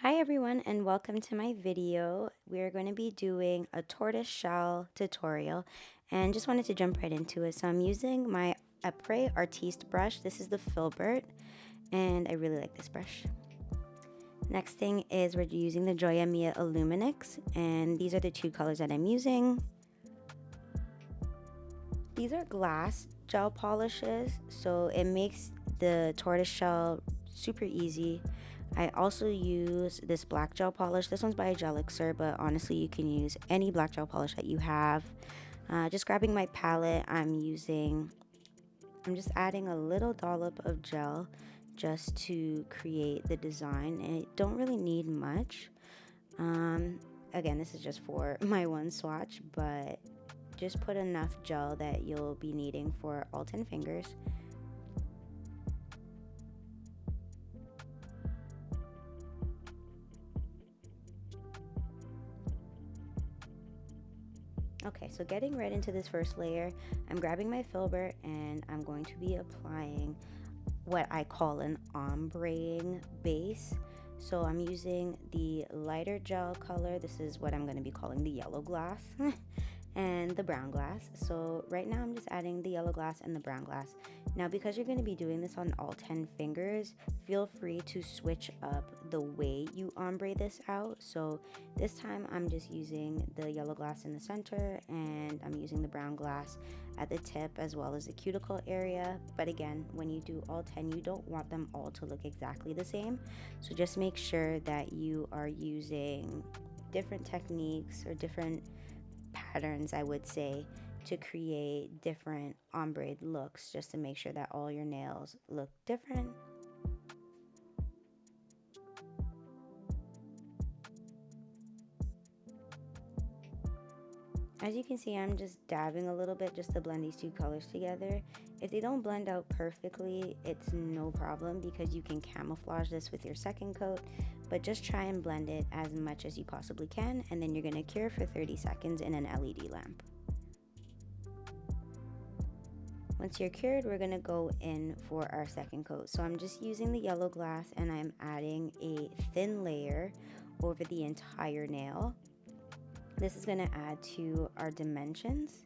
Hi everyone and welcome to my video. We're going to be doing a tortoise shell tutorial and just wanted to jump right into it. So I'm using my Apres Artiste brush. This is the Filbert and I really like this brush. Next thing is we're using the Joya Aluminix and these are the two colors that I'm using. These are glass gel polishes, so it makes the tortoise shell super easy. I also use this black gel polish. This one's by Gelixir, but honestly you can use any black gel polish that you have. Just grabbing my palette, I'm just adding a little dollop of gel just to create the design, and it don't really need much. Again, this is just for my one swatch, but just put enough gel that you'll be needing for all 10 fingers. Okay, so getting right into this first layer, I'm grabbing my Filbert and I'm going to be applying what I call an ombre base. So I'm using the lighter gel color. This is what I'm going to be calling the yellow glass. And the brown glass. So right now I'm just adding the yellow glass and the brown glass. Now because you're going to be doing this on all 10 fingers, feel free to switch up the way you ombre this out. So this time I'm just using the yellow glass in the center and I'm using the brown glass at the tip as well as the cuticle area. But again, when you do all 10, you don't want them all to look exactly the same. So just make sure that you are using different techniques or different patterns, I would say, to create different ombre looks, just to make sure that all your nails look different. As you can see, I'm just dabbing a little bit just to blend these two colors together. If they don't blend out perfectly, it's no problem because you can camouflage this with your second coat, but just try and blend it as much as you possibly can, and then you're going to cure for 30 seconds in an LED lamp. Once you're cured, we're going to go in for our second coat. So I'm just using the yellow glass and I'm adding a thin layer over the entire nail. This is going to add to our dimensions.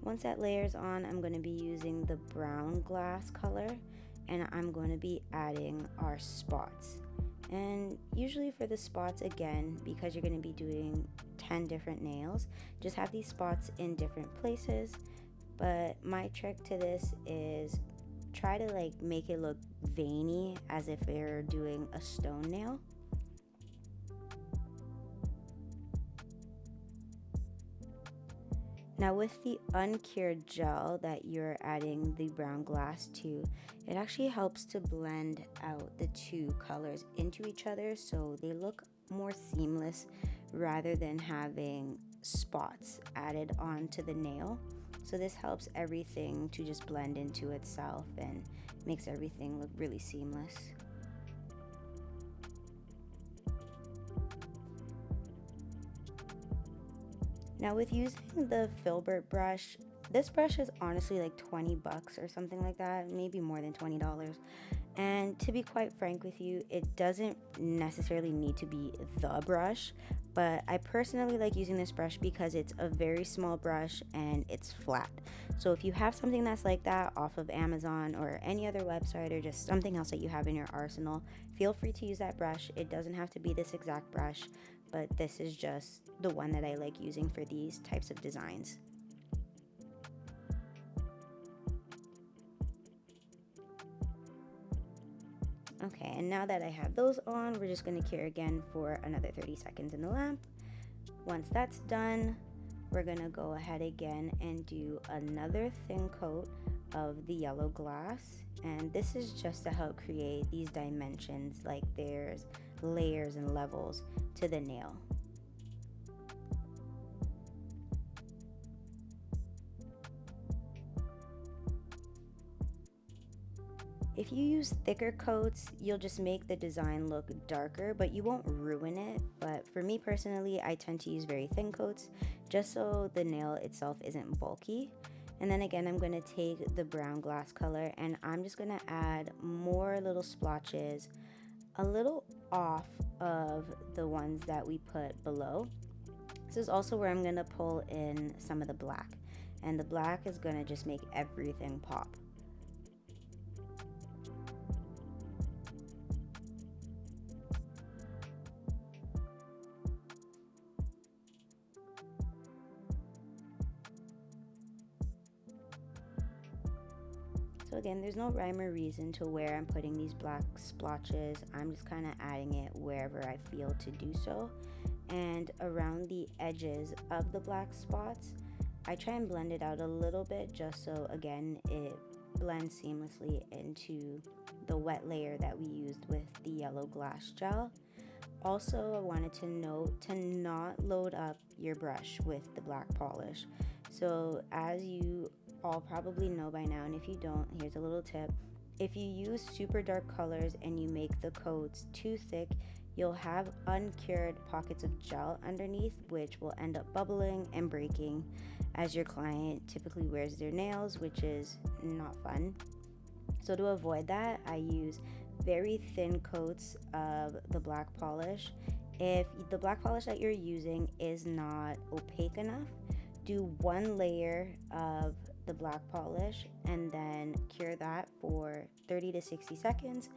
Once that layer's on, I'm going to be using the brown glass color and I'm going to be adding our spots. And usually for the spots, again, because you're going to be doing 10 different nails, just have these spots in different places. But my trick to this is try to like make it look veiny as if you're doing a stone nail. Now with the uncured gel that you're adding the brown glass to, it actually helps to blend out the two colors into each other so they look more seamless rather than having spots added onto the nail. So this helps everything to just blend into itself and makes everything look really seamless. Now with using the Filbert brush, this brush is honestly like 20 bucks or something like that, maybe more than $20. And to be quite frank with you, it doesn't necessarily need to be the brush, but I personally like using this brush because it's a very small brush and it's flat. So if you have something that's like that off of Amazon or any other website or just something else that you have in your arsenal, feel free to use that brush. It doesn't have to be this exact brush, but this is just the one that I like using for these types of designs. Okay, and now that I have those on, we're just going to cure again for another 30 seconds in the lamp. Once that's done, we're going to go ahead again and do another thin coat of the yellow glass. And this is just to help create these dimensions, like there's layers and levels to the nail. If you use thicker coats, you'll just make the design look darker, but you won't ruin it. But for me personally, I tend to use very thin coats just so the nail itself isn't bulky. And then again, I'm going to take the brown glass color and I'm just going to add more little splotches a little off of the ones that we put below. This is also where I'm going to pull in some of the black, and the black is going to just make everything pop. So again, there's no rhyme or reason to where I'm putting these black splotches. I'm just kind of adding it wherever I feel to do so. And around the edges of the black spots, I try and blend it out a little bit just so again it blends seamlessly into the wet layer that we used with the yellow glass gel. Also, I wanted to note to not load up your brush with the black polish. So as you all probably know by now, and if you don't, here's a little tip. If you use super dark colors and you make the coats too thick, you'll have uncured pockets of gel underneath, which will end up bubbling and breaking as your client typically wears their nails, which is not fun. So to avoid that, I use very thin coats of the black polish. If the black polish that you're using is not opaque enough, do one layer of the black polish and then cure that for 30 to 60 seconds.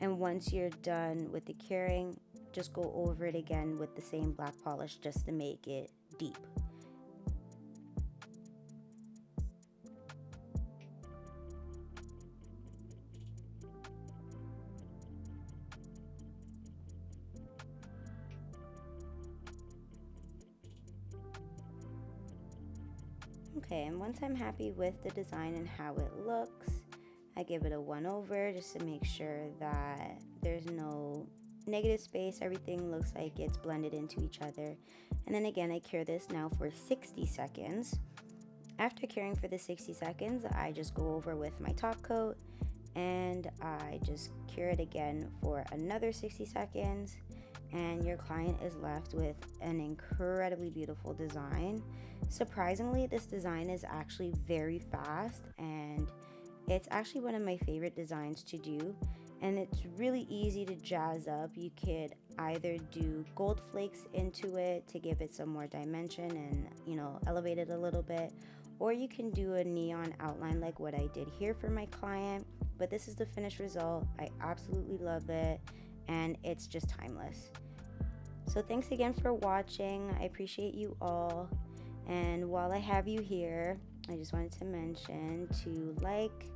And once you're done with the curing, just go over it again with the same black polish just to make it deep. Okay, and once I'm happy with the design and how it looks, I give it a one over just to make sure that there's no negative space. Everything looks like it's blended into each other. And then again, I cure this now for 60 seconds. After curing for the 60 seconds, I just go over with my top coat and I just cure it again for another 60 seconds. And your client is left with an incredibly beautiful design. Surprisingly, this design is actually very fast and it's actually one of my favorite designs to do, and it's really easy to jazz up. You could either do gold flakes into it to give it some more dimension and, elevate it a little bit, or you can do a neon outline like what I did here for my client. But this is the finished result. I absolutely love it and it's just timeless. So thanks again for watching. I appreciate you all. And while I have you here, I just wanted to mention to like,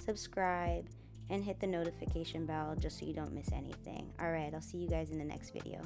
subscribe, and hit the notification bell just so you don't miss anything. All right, I'll see you guys in the next video.